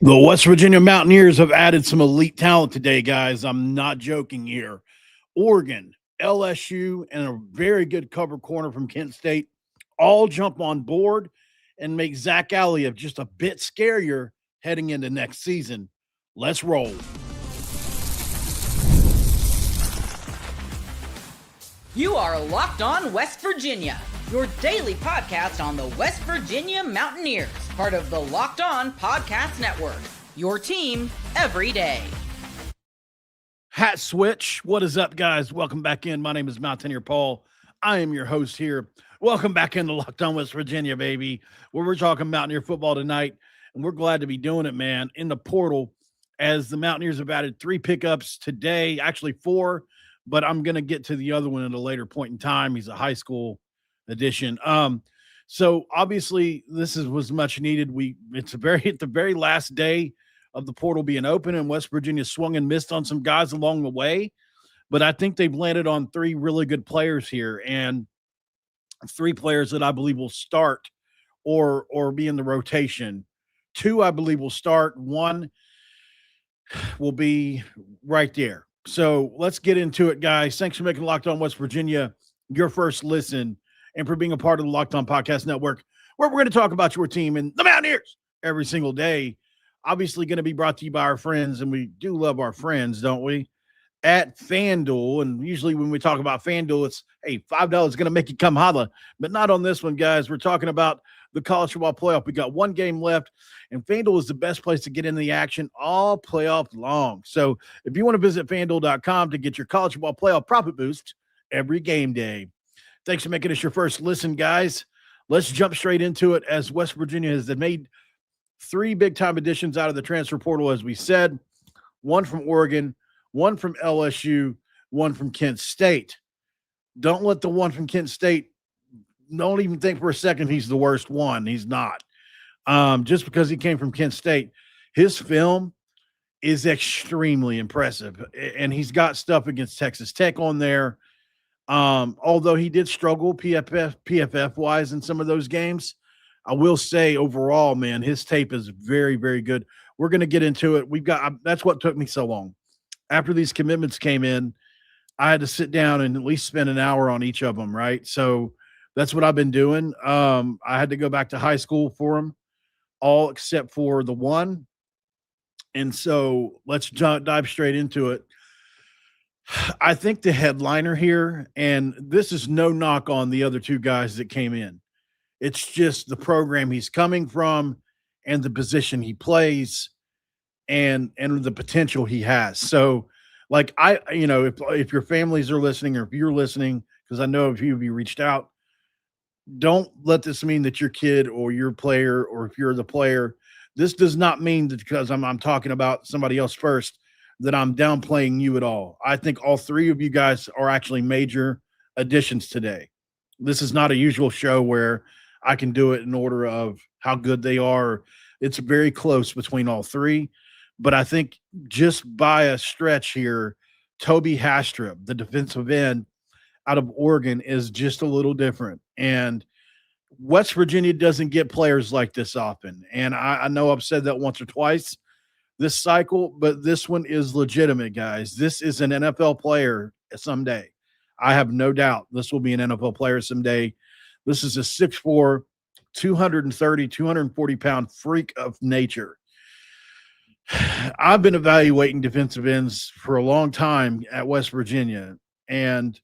The West Virginia Mountaineers have added some elite talent today, guys. I'm not joking here. Oregon, LSU, and a very good cover corner from Kent State all jump on board and make Zach Alliev just a bit scarier heading into next season. Let's roll. You are Locked On West Virginia, your daily podcast on the West Virginia Mountaineers, part of the Locked On Podcast Network, your team every day. Hat switch. What is up, guys? Welcome back in. My name is Mountaineer Paul. I am your host here. Welcome back into Locked On West Virginia, baby, where we're talking Mountaineer football tonight, and we're glad to be doing it, man, in the portal, as the Mountaineers have added 3 pickups today, actually 4, but I'm going to get to the other one at a later point in time. He's a high school edition. So obviously this was much needed. It's at the very last day of the portal being open, and West Virginia swung and missed on some guys along the way, but I think they've landed on 3 really good players here, and 3 players that I believe will start or be in the rotation. 2 I believe will start. 1 will be right there. So let's get into it, guys. Thanks for making Locked On West Virginia your first listen, and for being a part of the Locked On Podcast Network, where we're going to talk about your team and the Mountaineers every single day. Obviously going to be brought to you by our friends, and we do love our friends, don't we? At FanDuel. And usually when we talk about FanDuel, it's, hey, $5 is going to make you come holla. But not on this one, guys. We're talking about the college football playoff. We got 1 game left, and FanDuel is the best place to get in the action all playoff long. So if you want to visit FanDuel.com to get your college football playoff profit boost every game day. Thanks for making us your first listen, guys. Let's jump straight into it, as West Virginia has made 3 big-time additions out of the transfer portal, as we said. 1 from Oregon, 1 from LSU, 1 from Kent State. Don't let the 1 from Kent State, don't even think for a second he's the worst one. He's not. Just because he came from Kent State, his film is extremely impressive, and he's got stuff against Texas Tech on there. Although he did struggle PFF-wise in some of those games, I will say overall, man, his tape is very, very good. We're going to get into it. That's what took me so long. After these commitments came in, I had to sit down and at least spend an hour on each of them, right? So that's what I've been doing. I had to go back to high school for them, all except for the 1. And so let's dive straight into it. I think the headliner here, and this is no knock on the other 2 guys that came in, it's just the program he's coming from and the position he plays and the potential he has. So, like, if your families are listening, or if you're listening, because I know a few of you reached out, don't let this mean that your kid or your player, or if you're the player, this does not mean that because I'm talking about somebody else first, that I'm downplaying you at all. I think all 3 of you guys are actually major additions today. This is not a usual show where I can do it in order of how good they are. It's very close between all 3. But I think just by a stretch here, Toby Hastrap, the defensive end out of Oregon, is just a little different. And West Virginia doesn't get players like this often. And I know I've said that once or twice this cycle, but this one is legitimate, guys. This is an NFL player someday. I have no doubt this will be an NFL player someday. This is a 6'4", 230, 240-pound freak of nature. I've been evaluating defensive ends for a long time at West Virginia, and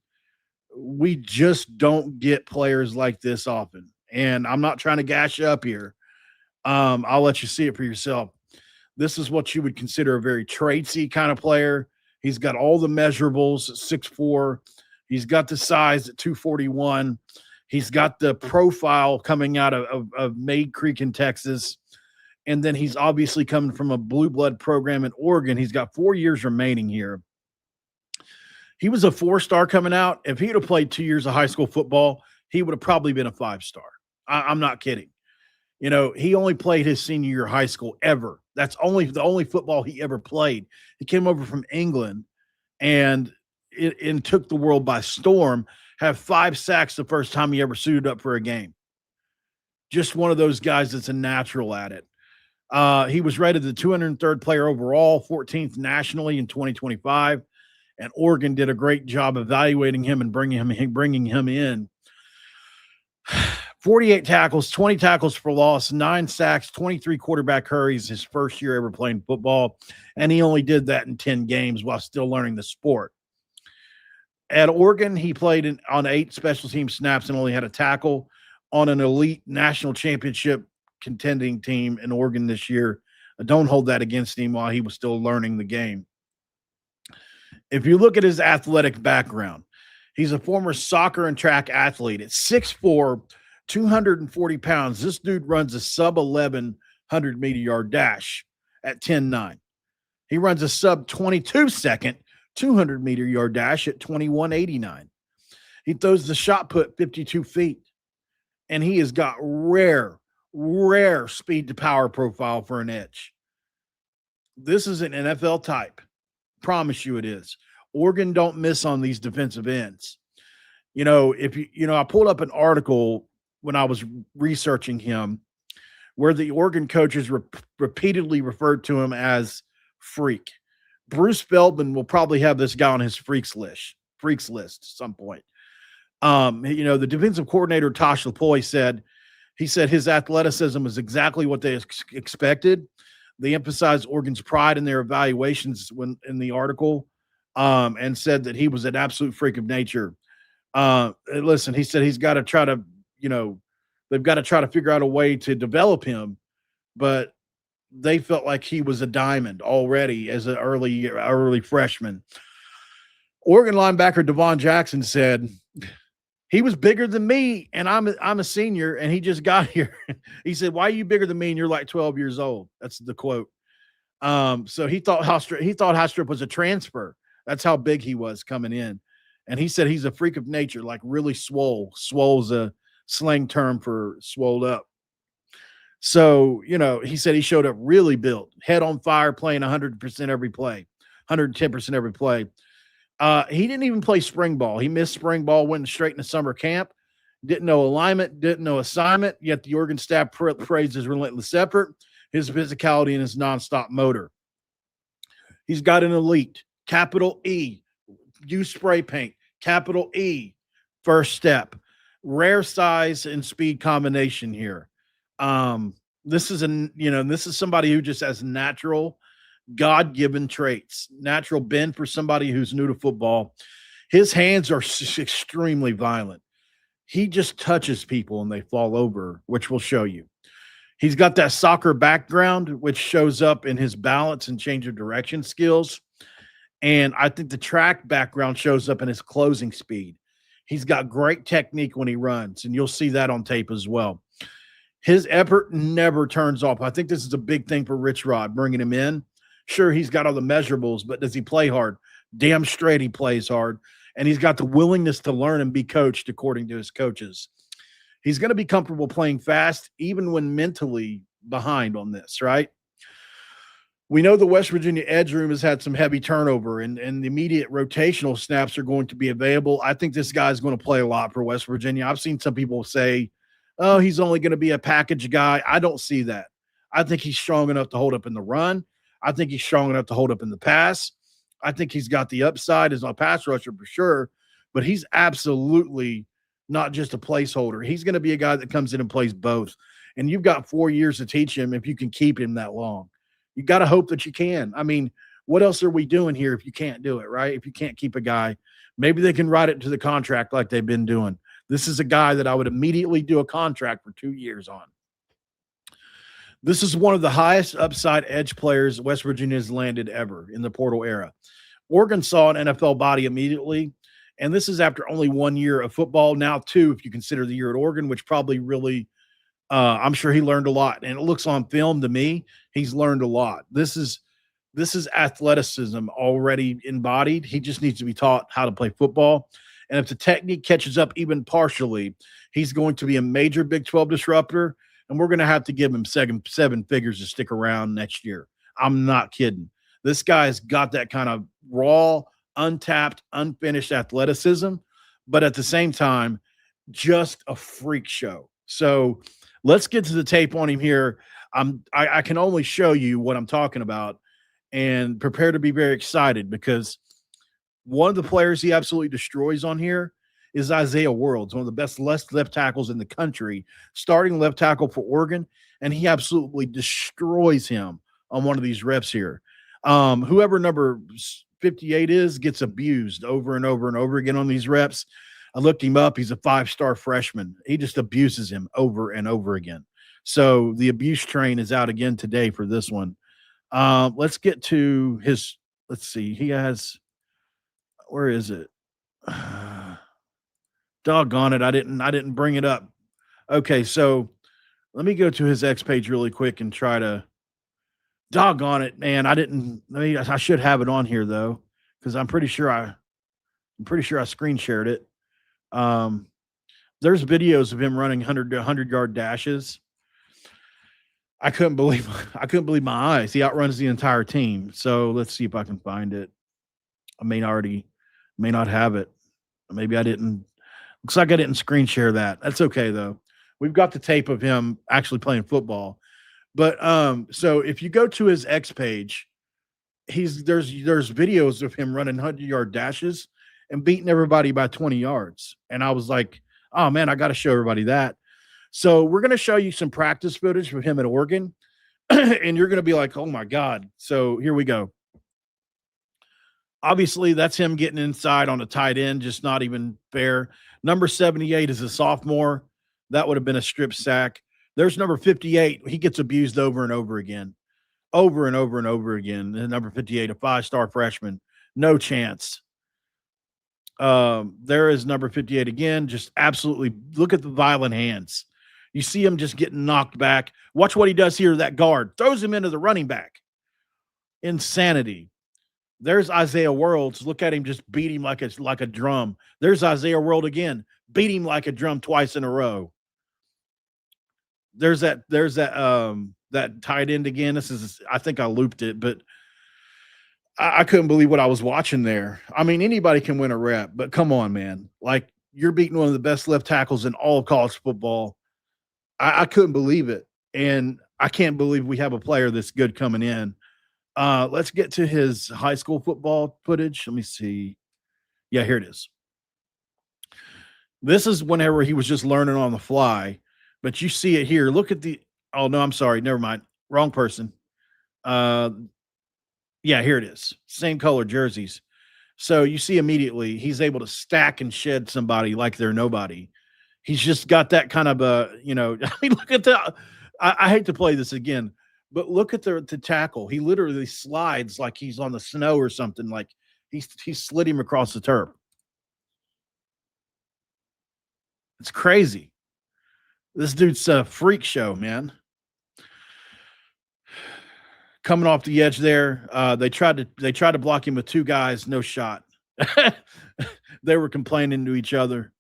we just don't get players like this often. And I'm not trying to gash you up here. I'll let you see it for yourself. This is what you would consider a very tradesy kind of player. He's got all the measurables at 6'4". He's got the size at 241. He's got the profile coming out of Maid Creek in Texas. And then he's obviously coming from a blue blood program in Oregon. He's got 4 years remaining here. He was a 4-star coming out. If he'd have played 2 years of high school football, he would have probably been a 5-star. I'm not kidding. You know, he only played his senior year of high school ever. That's the only football he ever played. He came over from England and took the world by storm. Have 5 sacks the first time he ever suited up for a game. Just one of those guys that's a natural at it. He was rated the 203rd player overall, 14th nationally in 2025, and Oregon did a great job evaluating him and bringing him in. 48 tackles, 20 tackles for loss, 9 sacks, 23 quarterback hurries his first year ever playing football, and he only did that in 10 games while still learning the sport. At Oregon, he played on 8 special team snaps and only had a tackle on an elite national championship contending team in Oregon this year. Don't hold that against him while he was still learning the game. If you look at his athletic background, he's a former soccer and track athlete. At 6'4", 240 pounds, this dude runs a sub 1100 meter yard dash at 10.9. He runs a sub 22 second 200 meter yard dash at 21.89. He throws the shot put 52 feet, and he has got rare speed to power profile for an edge. This is an NFL type. Promise you it is. Oregon don't miss on these defensive ends. I pulled up an article when I was researching him where the Oregon coaches repeatedly referred to him as freak. Bruce Feldman will probably have this guy on his freaks list at some point. The defensive coordinator, Tosh Lapoy, said his athleticism is exactly what they expected. They emphasized Oregon's pride in their evaluations in the article, and said that he was an absolute freak of nature. Listen, he said he's got to try to, they've got to try to figure out a way to develop him, but they felt like he was a diamond already as an early freshman. Oregon linebacker Devon Jackson said, he was bigger than me, and I'm a senior, and he just got here. He said, "Why are you bigger than me? And you're like 12 years old." That's the quote. So he thought Haastrup was a transfer. That's how big he was coming in, and he said he's a freak of nature, like really swole. Swole's a slang term for swole up. So he said he showed up really built, head on fire, playing 100% every play, 110% every play. He didn't even play spring ball. He missed spring ball, went straight into summer camp, didn't know alignment, didn't know assignment, yet the Oregon staff praised his relentless effort, his physicality, and his nonstop motor. He's got an elite, capital E, use spray paint, capital E, first step, rare size and speed combination here. This is somebody who just has natural God-given traits, natural bend for somebody who's new to football. His hands are extremely violent. He just touches people and they fall over, which we'll show you. He's got that soccer background, which shows up in his balance and change of direction skills. And I think the track background shows up in his closing speed. He's got great technique when he runs, and you'll see that on tape as well. His effort never turns off. I think this is a big thing for Rich Rod, bringing him in. Sure, he's got all the measurables, but does he play hard? Damn straight he plays hard. And he's got the willingness to learn and be coached according to his coaches. He's going to be comfortable playing fast, even when mentally behind on this, right? We know the West Virginia edge room has had some heavy turnover, and the immediate rotational snaps are going to be available. I think this guy's going to play a lot for West Virginia. I've seen some people say, oh, he's only going to be a package guy. I don't see that. I think he's strong enough to hold up in the run. I think he's strong enough to hold up in the pass. I think he's got the upside as a pass rusher for sure, but he's absolutely not just a placeholder. He's going to be a guy that comes in and plays both. And you've got 4 years to teach him if you can keep him that long. You got to hope that you can. I mean, what else are we doing here if you can't do it, right? If you can't keep a guy, maybe they can write it to the contract like they've been doing. This is a guy that I would immediately do a contract for 2 years on. This is one of the highest upside edge players West Virginia has landed ever in the portal era. Oregon saw an NFL body immediately, and this is after only 1 year of football. Now 2, if you consider the year at Oregon, which probably really I'm sure he learned a lot. And it looks on film to me, he's learned a lot. This is athleticism already embodied. He just needs to be taught how to play football. And if the technique catches up even partially, he's going to be a major Big 12 disruptor. And we're going to have to give him seven figures to stick around next year. I'm not kidding. This guy's got that kind of raw, untapped, unfinished athleticism, but at the same time, just a freak show. So let's get to the tape on him here. I can only show you what I'm talking about and prepare to be very excited because one of the players he absolutely destroys on here is Isaiah Worlds, one of the best left tackles in the country, starting left tackle for Oregon, and he absolutely destroys him on one of these reps here. Whoever number 58 is gets abused over and over and over again on these reps. I looked him up. He's a 5-star freshman. He just abuses him over and over again. So the abuse train is out again today for this one. Let's get to his – let's see. He has – where is it? Doggone it. I didn't bring it up. Okay, so let me go to his X page really quick and try to – doggone it, man. I should have it on here, though, because I'm pretty sure I screen shared it. There's videos of him running 100-yard dashes. I couldn't believe my eyes. He outruns the entire team. So let's see if I can find it. I may not have it. Maybe I didn't. Looks like I didn't screen share that. That's okay though. We've got the tape of him actually playing football. But so if you go to his X page, there's videos of him running 100-yard dashes and beating everybody by 20 yards. And I was like, oh man, I got to show everybody that. So we're going to show you some practice footage of him at Oregon, and you're going to be like, oh, my God. So here we go. Obviously, that's him getting inside on a tight end, just not even fair. Number 78 is a sophomore. That would have been a strip sack. There's number 58. He gets abused over and over again, over and over and over again. And number 58, a 5-star freshman, no chance. There is number 58 again. Just absolutely look at the violent hands. You see him just getting knocked back. Watch what he does here. That guard throws him into the running back. Insanity. There's Isaiah Worlds. Look at him just beat him like a drum. There's Isaiah World again. Beat him like a drum twice in a row. There's that tight end again. I think I looped it, but I couldn't believe what I was watching there. I mean, anybody can win a rep, but come on, man. Like, you're beating one of the best left tackles in all of college football. I couldn't believe it. And I can't believe we have a player this good coming in. Let's get to his high school football footage. Let me see. Yeah, here it is. This is whenever he was just learning on the fly, but you see it here. Look at oh no, I'm sorry. Never mind. Wrong person. Yeah, here it is. Same color jerseys. So you see immediately he's able to stack and shed somebody like they're nobody. He's just got that kind of I mean, look at the, I hate to play this again, but look at the tackle. He literally slides like he's on the snow or something. Like he slid him across the turf. It's crazy. This dude's a freak show, man. Coming off the edge there, they tried to block him with 2 guys, no shot. They were complaining to each other.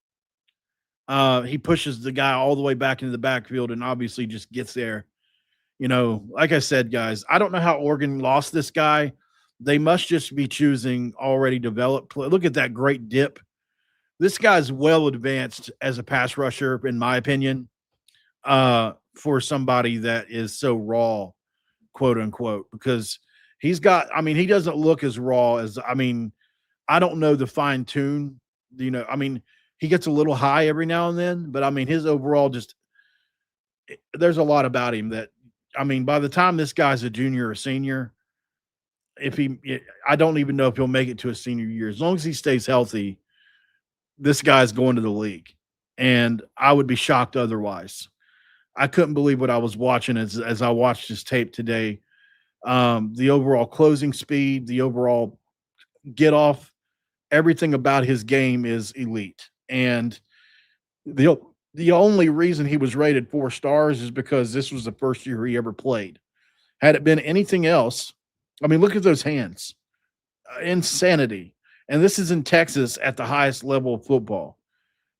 He pushes the guy all the way back into the backfield and obviously just gets there. Like I said, guys, I don't know how Oregon lost this guy. They must just be choosing already developed play. Look at that great dip. This guy's well advanced as a pass rusher, in my opinion, for somebody that is so raw, quote unquote, because he doesn't look as raw as, I don't know the fine tune, he gets a little high every now and then, but his overall there's a lot about him that, by the time this guy's a junior or senior, I don't even know if he'll make it to a senior year. As long as he stays healthy, this guy's going to the league, and I would be shocked otherwise. I couldn't believe what I was watching as I watched his tape today. The overall closing speed, the overall get off, everything about his game is elite. And the only reason he was rated 4 stars is because this was the first year he ever played. Had it been anything else, look at those hands. Insanity. And this is in Texas at the highest level of football.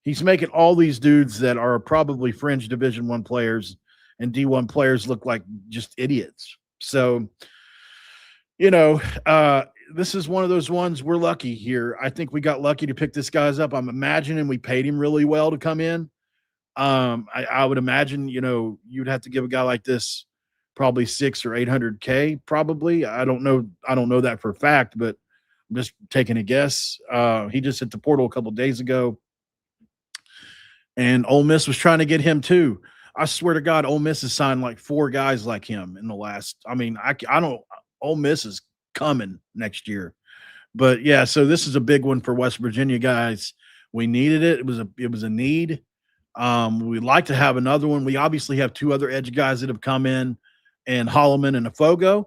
He's making all these dudes that are probably fringe Division I players and D1 players look like just idiots. So, this is one of those ones we're lucky here. I think we got lucky to pick this guy's up. I'm imagining we paid him really well to come in. I would imagine, you'd have to give a guy like this probably 6 or 800K, probably. I don't know. I don't know that for a fact, but I'm just taking a guess. He just hit the portal a couple days ago, and Ole Miss was trying to get him too. I swear to God, Ole Miss has signed like 4 guys like him in the last. I mean, I don't. Ole Miss is coming next year, but yeah. So this is a big one for West Virginia guys. We needed it. It was a need. We'd like to have another one. We obviously have 2 other edge guys that have come in, and Holloman and Afogo.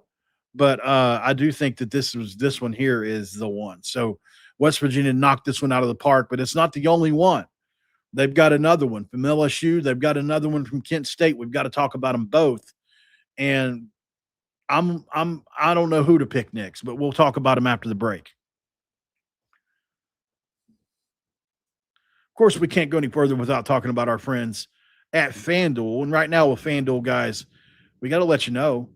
But I do think that this one here is the one. So West Virginia knocked this one out of the park, but it's not the only one. They've got another one from LSU. They've got another one from Kent State. We've got to talk about them both. And I don't know who to pick next, but we'll talk about them after the break. Of course, we can't go any further without talking about our friends at FanDuel. And right now with FanDuel, guys, we got to let you know,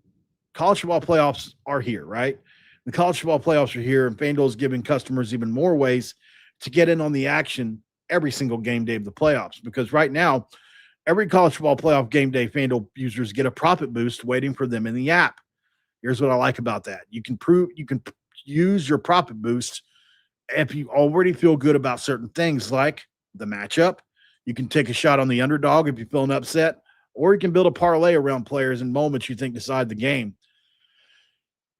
college football playoffs are here, right? The college football playoffs are here, and FanDuel is giving customers even more ways to get in on the action every single game day of the playoffs. Because right now, every college football playoff game day, FanDuel users get a profit boost waiting for them in the app. Here's what I like about that. You can use your profit boost if you already feel good about certain things like the matchup. You can take a shot on the underdog if you're feeling upset, or you can build a parlay around players and moments you think decide the game.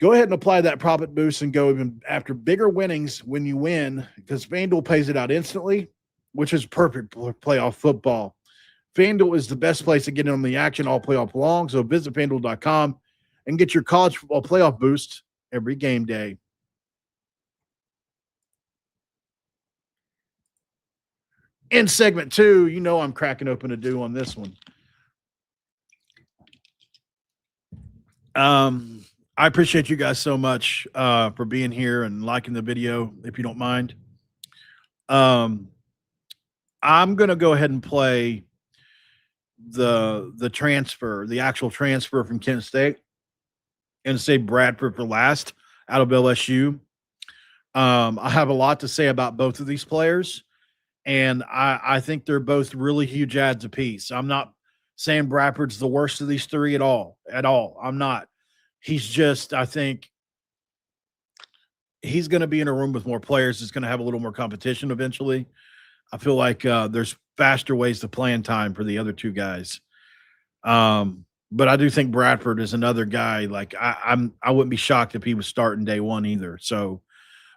Go ahead and apply that profit boost and go even after bigger winnings when you win, because FanDuel pays it out instantly, which is perfect for playoff football. FanDuel is the best place to get in on the action all playoff long, so visit FanDuel.com and get your college football playoff boost every game day. In segment 2, you know I'm cracking open a do on this one. I appreciate you guys so much for being here and liking the video, if you don't mind. I'm going to go ahead and play the transfer, the actual transfer from Kent State, and say Bradford for last out of LSU. I have a lot to say about both of these players, and I think they're both really huge adds apiece. I'm not saying Bradford's the worst of these 3 at all. I'm not. He's just, I think he's going to be in a room with more players. It's going to have a little more competition eventually. I feel like there's faster ways to play in time for the other 2 guys. But I do think Bradford is another guy. Like I wouldn't be shocked if he was starting day 1 either. So,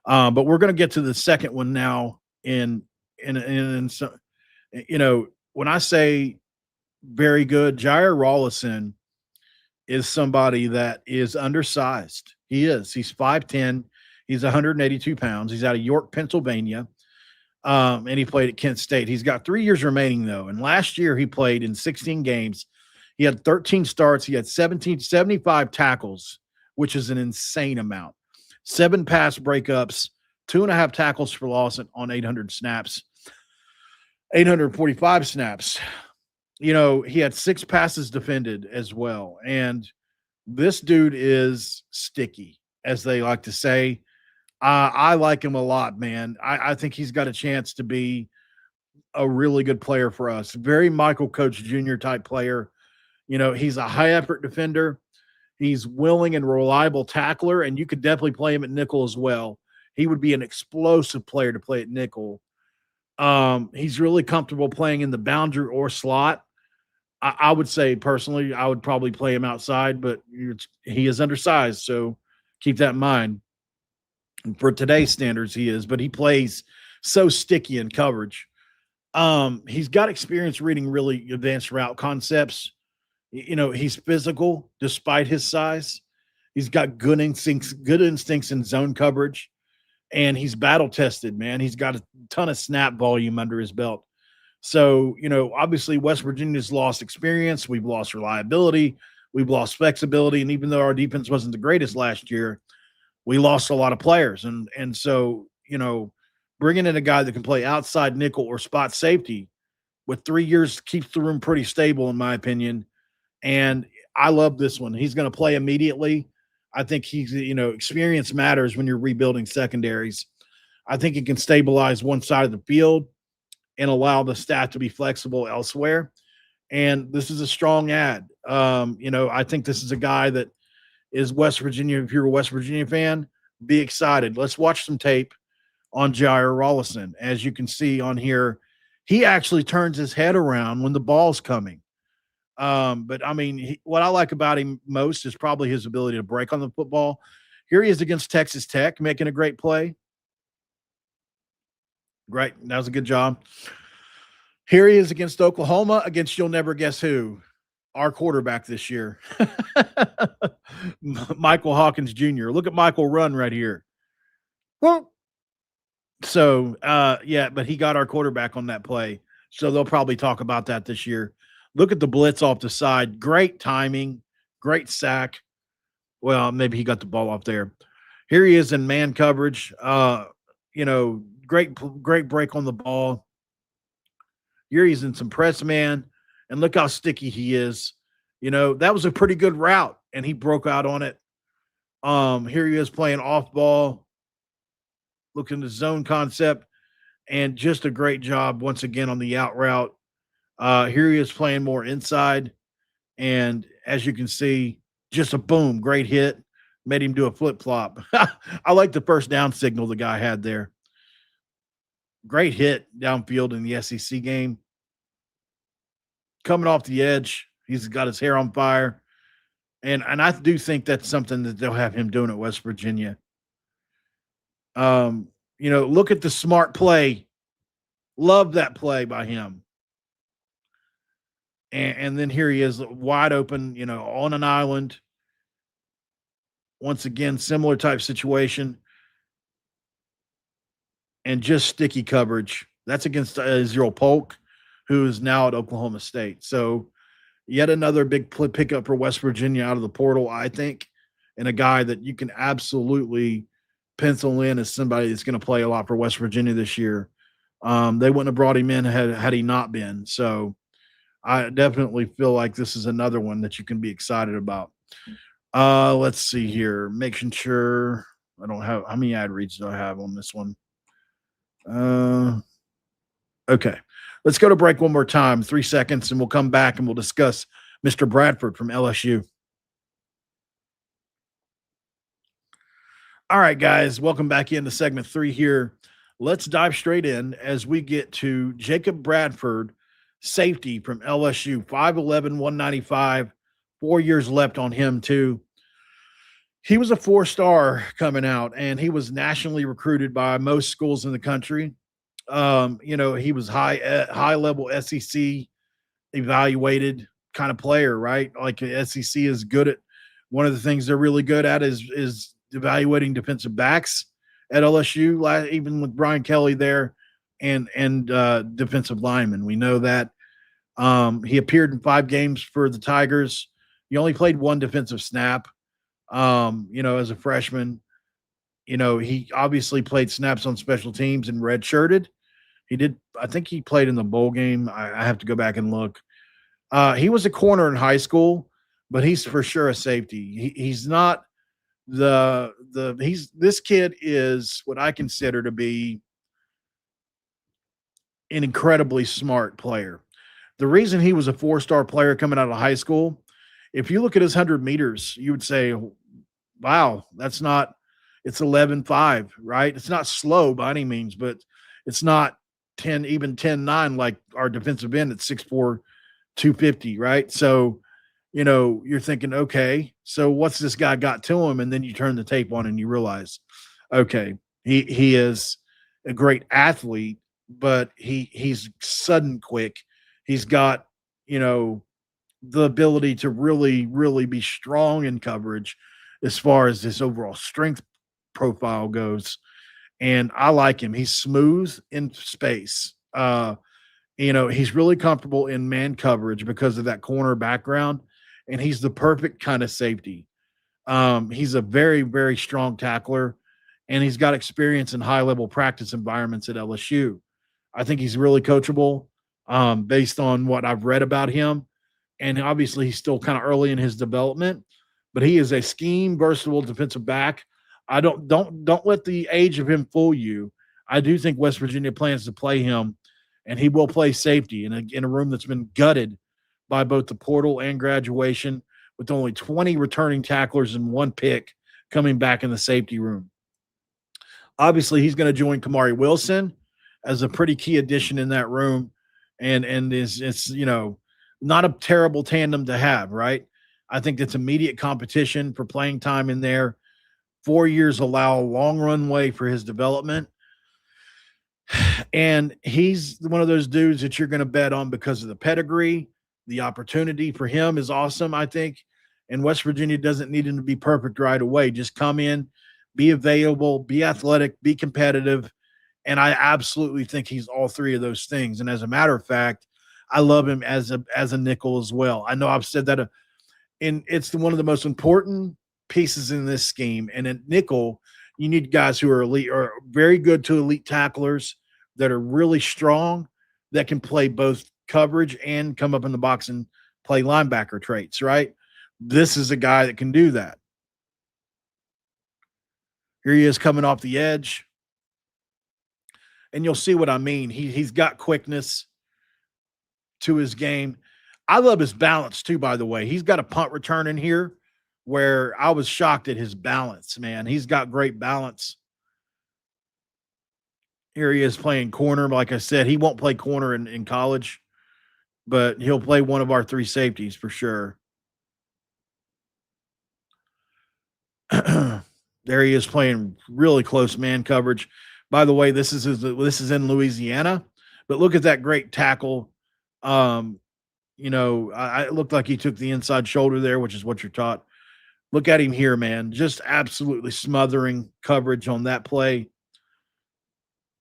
but we're going to get to the second one now. In so, you know, when I say very good, Jair Rawlison is somebody that is undersized. He is. He's 5'10". He's 182 pounds. He's out of York, Pennsylvania. And he played at Kent State. He's got 3 years remaining, though. And last year he played in 16 games. He had 13 starts. He had 75 tackles, which is an insane amount. 7 pass breakups, 2.5 tackles for loss on 800 snaps, 845 snaps. You know, he had 6 passes defended as well. And this dude is sticky, as they like to say. I like him a lot, man. I think he's got a chance to be a really good player for us. Very Michael Coach Jr. type player. You know, he's a high effort defender. He's willing and reliable tackler, and you could definitely play him at nickel as well. He would be an explosive player to play at nickel. He's really comfortable playing in the boundary or slot. I would say personally, I would probably play him outside, but he is undersized, so keep that in mind. And for today's standards, he is, but he plays so sticky in coverage. He's got experience reading really advanced route concepts. You know, he's physical despite his size. He's got good instincts in zone coverage, and he's battle tested, man. He's got a ton of snap volume under his belt. So, you know, obviously West Virginia's lost experience. We've lost reliability. We've lost flexibility. And even though our defense wasn't the greatest last year, we lost a lot of players. And so, you know, bringing in a guy that can play outside nickel or spot safety with 3 years keeps the room pretty stable, in my opinion. And I love this one. He's going to play immediately. I think he's, you know, experience matters when you're rebuilding secondaries. I think he can stabilize one side of the field and allow the staff to be flexible elsewhere. And this is a strong ad. I think this is a guy that is West Virginia. If you're a West Virginia fan, be excited. Let's watch some tape on Jair Rawlison. As you can see on here, he actually turns his head around when the ball's coming. But I mean, what I like about him most is probably his ability to break on the football. Here he is against Texas Tech, making a great play. Great. That was a good job. Here he is against Oklahoma, against you'll never guess who, our quarterback this year, Michael Hawkins Jr. Look at Michael run right here. Well, so, but he got our quarterback on that play. So they'll probably talk about that this year. Look at the blitz off the side. Great timing. Great sack. Well, maybe he got the ball off there. Here he is in man coverage. Great break on the ball. Here he's in some press man, and look how sticky he is. That was a pretty good route, and he broke out on it. Here he is playing off ball, looking the zone concept, and just a great job once again on the out route. Here he is playing more inside, and as you can see, just a boom, great hit, made him do a flip-flop. I like the first down signal the guy had there. Great hit downfield in the SEC game. Coming off the edge, he's got his hair on fire. And I do think that's something that they'll have him doing at West Virginia. Look at the smart play. Love that play by him. And then here he is wide open, on an island. Once again, similar type situation. And just sticky coverage. That's against Israel Polk, who is now at Oklahoma State. So yet another big pickup for West Virginia out of the portal, I think, and a guy that you can absolutely pencil in as somebody that's going to play a lot for West Virginia this year. They wouldn't have brought him in had he not been. So I definitely feel like this is another one that you can be excited about. Let's see here. Making sure I don't have – how many ad reads do I have on this one? Okay. Let's go to break one more time, 3 seconds, and we'll come back and we'll discuss Mr. Bradford from LSU. All right, guys, welcome back into segment 3 here. Let's dive straight in as we get to Jacob Bradford, safety from LSU, 5'11", 195, 4 years left on him too. He was a 4-star coming out, and he was nationally recruited by most schools in the country. He was high level SEC evaluated kind of player, right? Like the SEC is good at one of the things they're really good at is evaluating defensive backs at LSU, even with Brian Kelly there and defensive linemen. We know that. He appeared in 5 games for the Tigers. He only played 1 defensive snap, as a freshman. He obviously played snaps on special teams and redshirted. I think he played in the bowl game. I have to go back and look. He was a corner in high school, but he's for sure a safety. He's not this kid is what I consider to be an incredibly smart player. The reason he was a 4-star player coming out of high school, if you look at his 100 meters, you would say, wow, it's 11.5, right? It's not slow by any means, but it's not 10.9 like our defensive end at 6'4", 250, right? So, you're thinking, okay, so what's this guy got to him? And then you turn the tape on and you realize, okay, he is a great athlete, but he's sudden quick. He's got, the ability to really, really be strong in coverage as far as his overall strength profile goes. And I like him. He's smooth in space. He's really comfortable in man coverage because of that corner background, and he's the perfect kind of safety. He's a very, very strong tackler, and he's got experience in high-level practice environments at LSU. I think he's really coachable based on what I've read about him. And obviously he's still kind of early in his development, but he is a scheme versatile defensive back. I don't let the age of him fool you. I do think West Virginia plans to play him, and he will play safety in a room that's been gutted by both the portal and graduation, with only 20 returning tacklers and 1 pick coming back in the safety room. Obviously, he's going to join Kamari Wilson as a pretty key addition in that room, and it's not a terrible tandem to have, right? I think that's immediate competition for playing time in there. 4 years allow a long runway for his development. And he's one of those dudes that you're going to bet on because of the pedigree. The opportunity for him is awesome, I think. And West Virginia doesn't need him to be perfect right away. Just come in, be available, be athletic, be competitive. And I absolutely think he's all 3 of those things. And as a matter of fact, I love him as a nickel as well. I know I've said that, and it's one of the most important pieces in this scheme. And at nickel, you need guys who are elite, or very good to elite tacklers that are really strong, that can play both coverage and come up in the box and play linebacker traits, right? This is a guy that can do that. Here he is coming off the edge. And you'll see what I mean. He's got quickness to his game. I love his balance too, by the way. He's got a punt return in here where I was shocked at his balance, man. He's got great balance. Here he is playing corner. Like I said, he won't play corner in college, but he'll play one of our 3 safeties for sure. There he is playing really close man coverage. By the way, this is in Louisiana, but look at that great tackle. It looked like he took the inside shoulder there, which is what you're taught. Look at him here, man. Just absolutely smothering coverage on that play.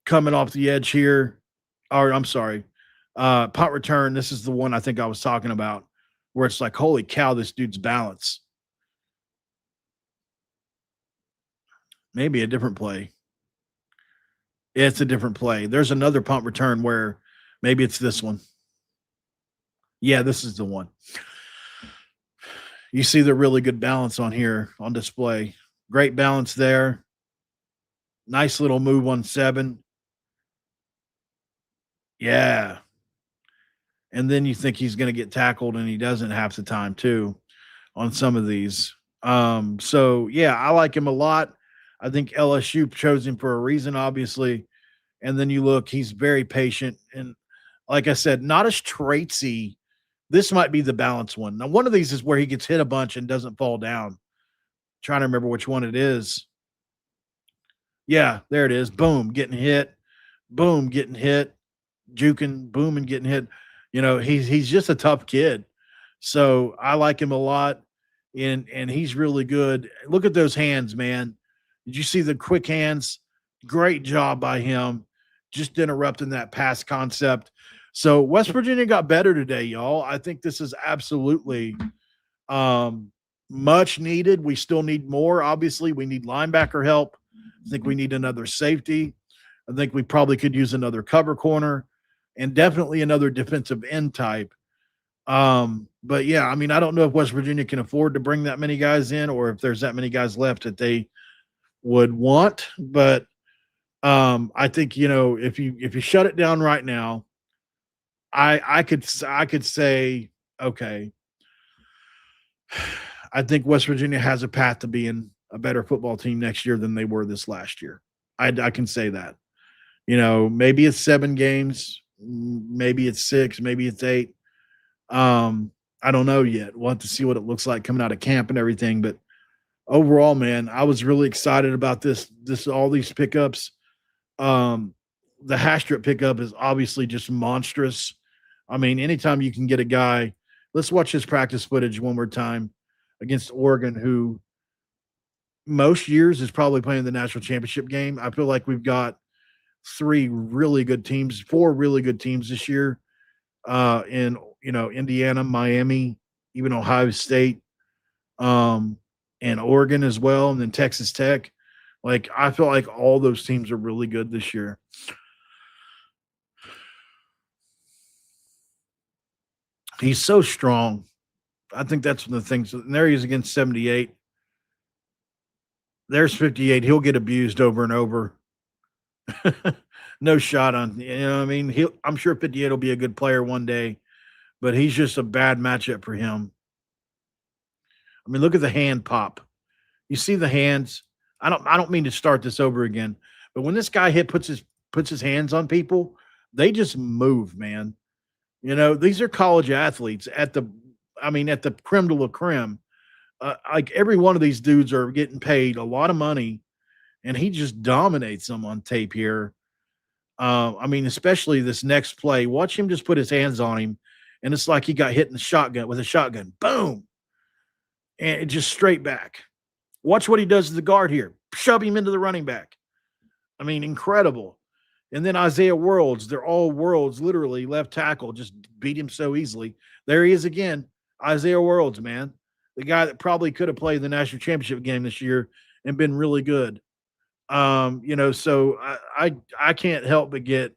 Coming off the edge here. Or I'm sorry. Punt return. This is the one I think I was talking about, where it's like, holy cow, this dude's balance. Maybe a different play. It's a different play. There's another punt return where maybe it's this one. Yeah, this is the one. You see the really good balance on here on display. Great balance there. Nice little move on 7. Yeah. And then you think he's going to get tackled, and he doesn't half the time too on some of these. So, yeah, I like him a lot. I think LSU chose him for a reason, obviously. And then you look, he's very patient. And like I said, not as traitsy. This might be the balance one. Now, one of these is where he gets hit a bunch and doesn't fall down. Trying to remember which one it is. Yeah, there it is. Boom, getting hit. Boom, getting hit. Juking, boom, and getting hit. He's just a tough kid. So I like him a lot. And he's really good. Look at those hands, man. Did you see the quick hands? Great job by him. Just interrupting that pass concept. So West Virginia got better today, y'all. I think this is absolutely much needed. We still need more. Obviously, we need linebacker help. I think we need another safety. I think we probably could use another cover corner, and definitely another defensive end type. But yeah, I mean, I don't know if West Virginia can afford to bring that many guys in, or if there's that many guys left that they would want. But I think, if you shut it down right now, I could say, okay, I think West Virginia has a path to being a better football team next year than they were this last year. I can say that. Maybe it's 7 games, maybe it's 6, maybe it's 8. I don't know yet. We'll have to see what it looks like coming out of camp and everything. But overall, man, I was really excited about all these pickups. The Haastrup pickup is obviously just monstrous. I mean, anytime you can get a guy, let's watch his practice footage one more time against Oregon, who most years is probably playing the national championship game. I feel like we've got 4 really good teams this year in, Indiana, Miami, even Ohio State, and Oregon as well, and then Texas Tech. Like, I feel like all those teams are really good this year. He's so strong. I think that's one of the things. And there he is against 78. There's 58. He'll get abused over and over. No shot on, what I mean? I'm sure 58 will be a good player one day. but he's just a bad matchup for him. I mean, look at the hand pop. You see the hands. I don't mean to start this over again, but when this guy puts his hands on people, they just move, man. You know, these are college athletes at the creme de la creme. Like every one of these dudes are getting paid a lot of money, and he just dominates them on tape here. I mean, especially this next play. Watch him just put his hands on him, and it's like he got hit in the shotgun with a shotgun. Boom, and it just straight back. Watch what he does to the guard here. Shove him into the running back. I mean, incredible. And then Isaiah Worlds, they're all Worlds, literally left tackle, just beat him so easily. There he is again, Isaiah Worlds, man, the guy that probably could have played the national championship game this year and been really good. So I can't help but get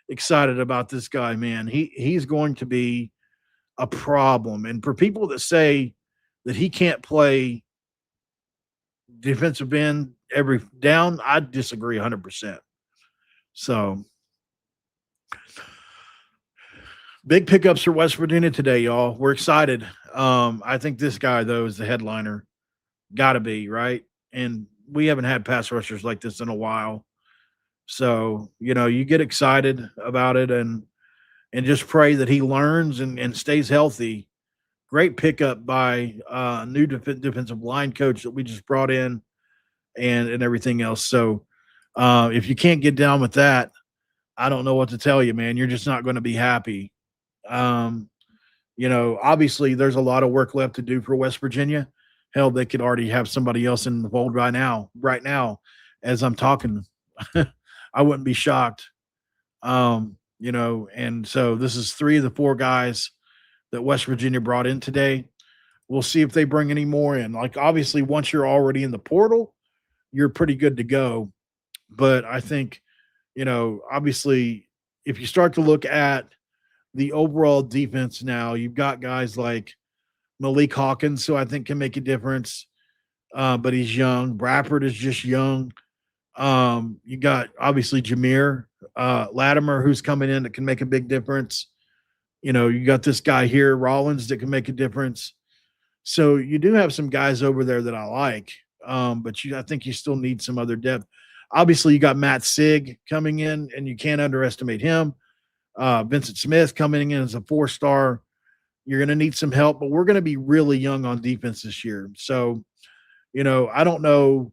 excited about this guy, man. He's going to be a problem. And for people that say that he can't play defensive end every down, I disagree 100%. So big pickups for West Virginia today, y'all. We're excited. I think this guy, though, is the headliner. Got to be, right? And we haven't had pass rushers like this in a while. So, you get excited about it and just pray that he learns and stays healthy. Great pickup by new defensive line coach that we just brought in and everything else. So if you can't get down with that, I don't know what to tell you, man. You're just not going to be happy. Obviously there's a lot of work left to do for West Virginia. Hell, they could already have somebody else in the fold right now, as I'm talking. I wouldn't be shocked. And so this is 3 of the 4 guys that West Virginia brought in today. We'll see if they bring any more in. Like, obviously, once you're already in the portal, you're pretty good to go. But I think, obviously, if you start to look at the overall defense now, you've got guys like Malik Hawkins, who I think can make a difference, but he's young. Bradford is just young. You got, obviously, Jameer Latimer, who's coming in that can make a big difference. You got this guy here, Rawlins, that can make a difference. So you do have some guys over there that I like, but I think you still need some other depth. Obviously, you got Matt Sig coming in, and you can't underestimate him. Vincent Smith coming in as a 4-star. You're going to need some help, but we're going to be really young on defense this year. So, I don't know.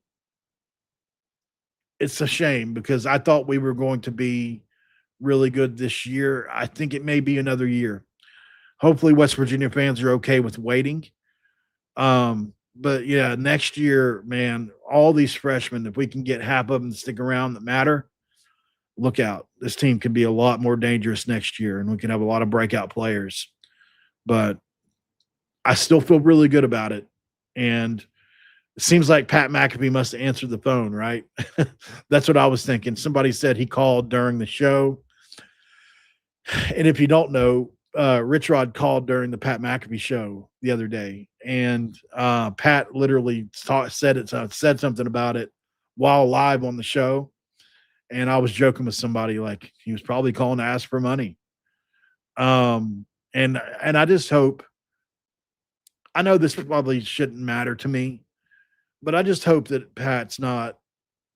It's a shame because I thought we were going to be really good this year. I think it may be another year. Hopefully West Virginia fans are okay with waiting. But yeah, next year, man, all these freshmen, if we can get half of them to stick around that matter, look out. This team could be a lot more dangerous next year, and we can have a lot of breakout players. But I still feel really good about it. And it seems like Pat McAfee must have answered the phone, right? That's what I was thinking. Somebody said he called during the show. And if you don't know, Rich Rod called during the Pat McAfee show the other day, and Pat literally said something about it while live on the show. And I was joking with somebody like he was probably calling to ask for money. And I just hope. I know this probably shouldn't matter to me, but I just hope that Pat's not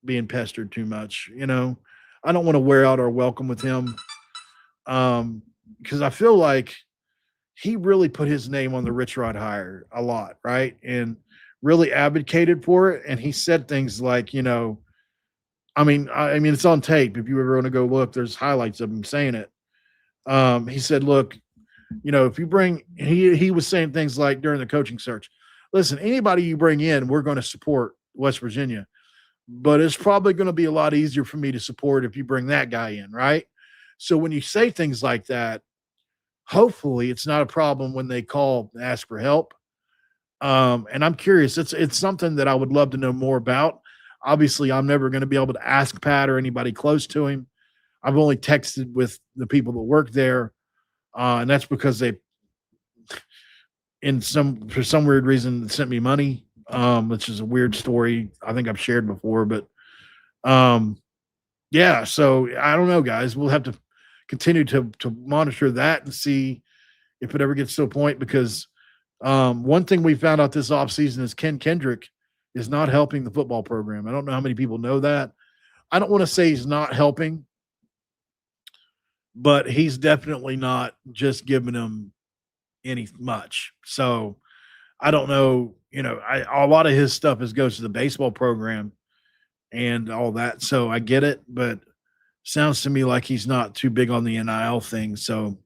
being pestered too much. I don't want to wear out our welcome with him. Because I feel like he really put his name on the Rich Rod hire a lot, right? And really advocated for it. And he said things like, I mean, it's on tape. If you ever want to go look, there's highlights of him saying it. He said, look, if you bring, he was saying things like during the coaching search, listen, anybody you bring in, we're going to support West Virginia, but it's probably going to be a lot easier for me to support if you bring that guy in, right? So when you say things like that, hopefully it's not a problem when they call and ask for help. And I'm curious. It's something that I would love to know more about. Obviously, I'm never going to be able to ask Pat or anybody close to him. I've only texted with the people that work there, and that's because they, for some weird reason, sent me money, which is a weird story I think I've shared before. But yeah, so I don't know, guys. We'll have to continue to monitor that and see if it ever gets to a point, because one thing we found out this offseason is Ken Kendrick is not helping the football program. I don't know how many people know that. I don't want to say he's not helping, but he's definitely not just giving them any much. So I don't know, a lot of his stuff goes to the baseball program and all that. So I get it, but sounds to me like he's not too big on the NIL thing. So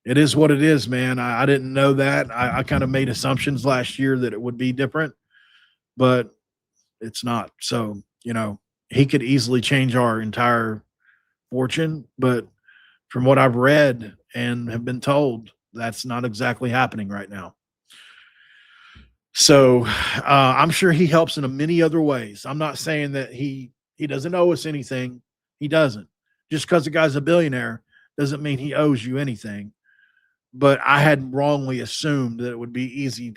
it is what it is, man. I didn't know that. I kind of made assumptions last year that it would be different, but it's not. So, he could easily change our entire fortune, but from what I've read and have been told, that's not exactly happening right now. So I'm sure he helps in many other ways. I'm not saying that he doesn't owe us anything. He doesn't. Just because the guy's a billionaire doesn't mean he owes you anything. But I had wrongly assumed that it would be easy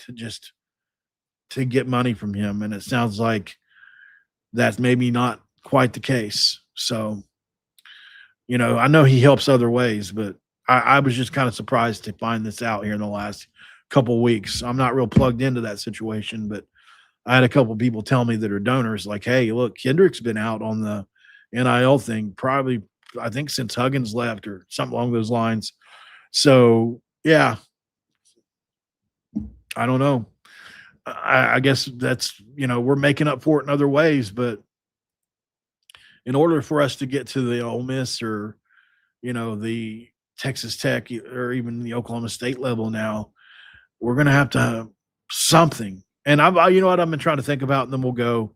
to get money from him. And it sounds like that's maybe not quite the case. So, I know he helps other ways, but I was just kind of surprised to find this out here in the last couple of weeks. I'm not real plugged into that situation, but I had a couple of people tell me that are donors like, hey, look, Kendrick's been out on the NIL thing probably, I think, since Huggins left or something along those lines. So, yeah, I don't know. I guess that's, we're making up for it in other ways, but in order for us to get to the Ole Miss or, the Texas Tech or even the Oklahoma State level now, we're going to have something. And you know what I've been trying to think about, and then we'll go.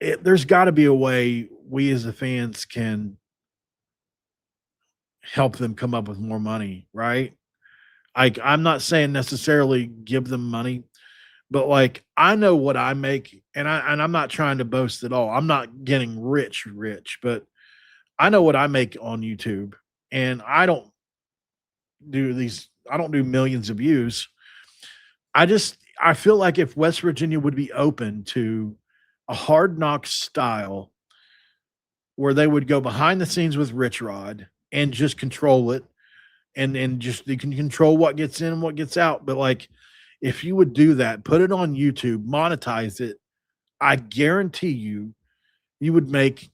There's got to be a way we as the fans can help them come up with more money, right? I'm not saying necessarily give them money, but I know what I make, and I'm not trying to boast at all. I'm not getting rich, but I know what I make on YouTube, and I don't do millions of views. I feel like if West Virginia would be open to a Hard Knocks style where they would go behind the scenes with Rich Rod and just control it, and just they can control what gets in and what gets out. But if you would do that, put it on YouTube, monetize it, I guarantee you would make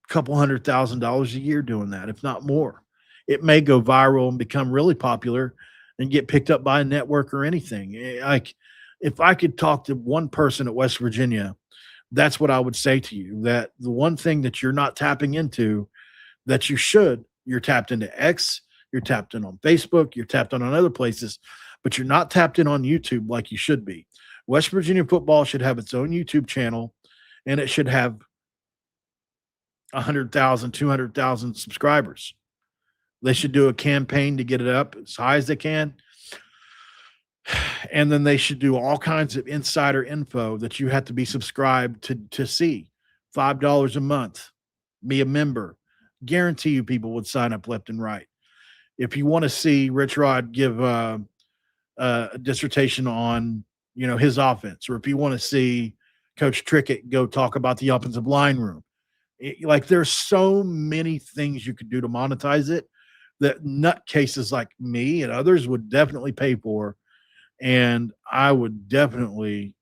a couple $100,000 a year doing that, if not more. It may go viral and become really popular and get picked up by a network or anything. If I could talk to one person at West Virginia, that's what I would say to you, that the one thing that you're not tapping into that you're tapped into X, you're tapped in on Facebook, you're tapped on other places, but you're not tapped in on YouTube like you should be. West Virginia football should have its own YouTube channel, and it should have 100,000, 200,000 subscribers. They should do a campaign to get it up as high as they can. And then they should do all kinds of insider info that you have to be subscribed to see. $5 a month, be a member. Guarantee you people would sign up left and right. If you want to see Rich Rod give a dissertation on, his offense, or if you want to see Coach Trickett go talk about the offensive line room, there's so many things you could do to monetize it that nutcases like me and others would definitely pay for. And I would definitely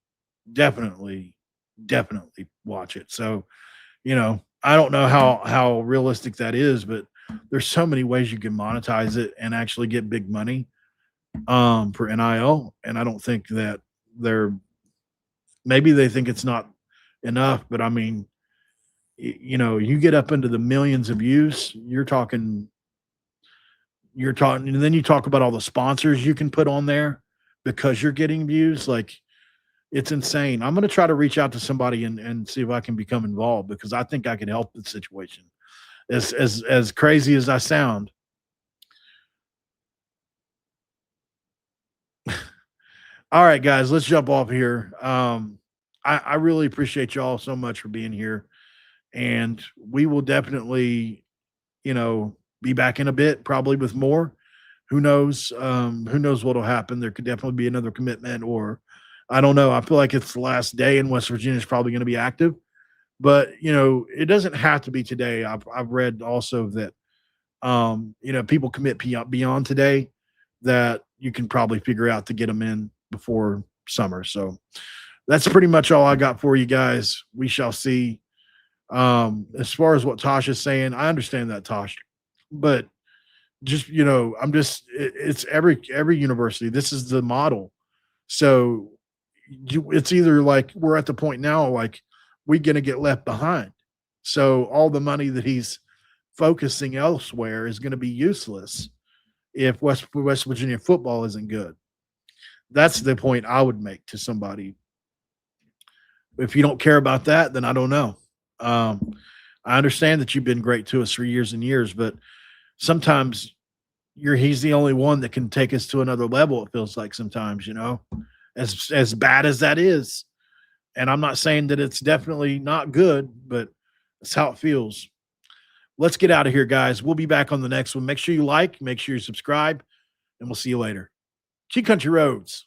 watch it. So, I don't know how realistic that is, but there's so many ways you can monetize it and actually get big money for NIL. And I don't think that maybe they think it's not enough, but I mean, you get up into the millions of views, you're talking, and then you talk about all the sponsors you can put on there because you're getting views. It's insane. I'm going to try to reach out to somebody and see if I can become involved, because I think I can help the situation. As crazy as I sound. All right, guys, let's jump off here. I really appreciate y'all so much for being here, and we will definitely, be back in a bit, probably with more. Who knows? Who knows what'll happen? There could definitely be another commitment, or I don't know. I feel like it's the last day and West Virginia is probably going to be active, but it doesn't have to be today. I've read also that people commit beyond today, that you can probably figure out to get them in before summer. So that's pretty much all I got for you guys. We shall see. As far as what Tosh is saying, I understand that, Tosh, but just, it's every university. This is the model. So it's either like we're at the point now, like we're going to get left behind. So all the money that he's focusing elsewhere is going to be useless if West Virginia football isn't good. That's the point I would make to somebody. If you don't care about that, then I don't know. I understand that you've been great to us for years and years, but sometimes he's the only one that can take us to another level. It feels like sometimes, as bad as that is. And I'm not saying that it's definitely not good, but that's how it feels. Let's get out of here, guys. We'll be back on the next one. Make sure you like, make sure you subscribe, and we'll see you later. Cheat Country Roads.